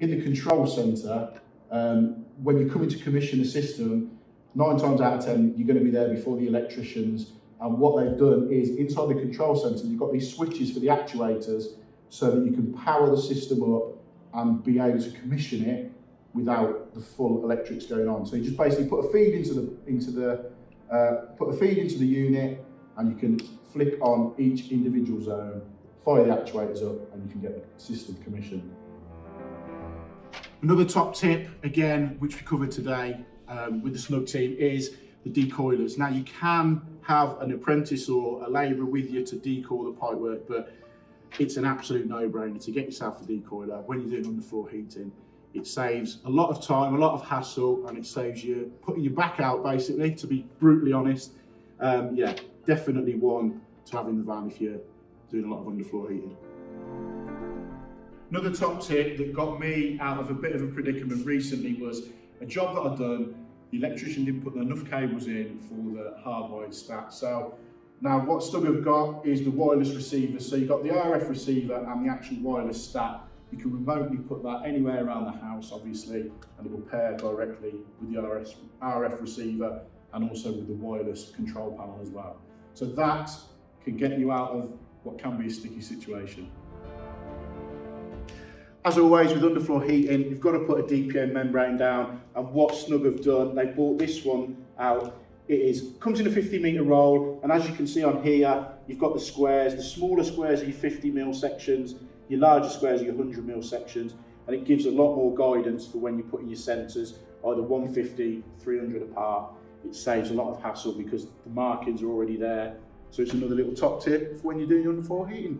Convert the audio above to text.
In the control centre, when you come in to commission the system, 9 times out of 10, you're going to be there before the electricians. And what they've done is, inside the control centre, you've got these switches for the actuators so that you can power the system up and be able to commission it without the full electrics going on. So you just basically put a feed into the unit, and you can flick on each individual zone, fire the actuators up, and you can get the system commissioned. Another top tip, again, which we covered today with the Snug team, is the decoilers. Now, you can have an apprentice or a labourer with you to decoil the pipework, but it's an absolute no-brainer to get yourself a decoiler when you're doing underfloor heating. It saves a lot of time, a lot of hassle, and it saves you putting your back out, basically, to be brutally honest. Yeah, definitely one to have in the van if you're doing a lot of underfloor heating. Another top tip that got me out of a bit of a predicament recently was a job that I'd done. The electrician didn't put enough cables in for the hardwired stat. So now what Snug have got is the wireless receiver. So you've got the RF receiver and the actual wireless stat. You can remotely put that anywhere around the house, obviously, and it will pair directly with the RF receiver and also with the wireless control panel as well. So that can get you out of what can be a sticky situation. As always with underfloor heating, you've got to put a DPM membrane down, and what Snug have done, they bought this one out. Comes in a 50-metre roll, and as you can see on here, you've got the squares. The smaller squares are your 50mm sections, your larger squares are your 100mm sections, and it gives a lot more guidance for when you're putting your sensors, either 150, 300 apart. It saves a lot of hassle because the markings are already there. So it's another little top tip for when you're doing underfloor heating.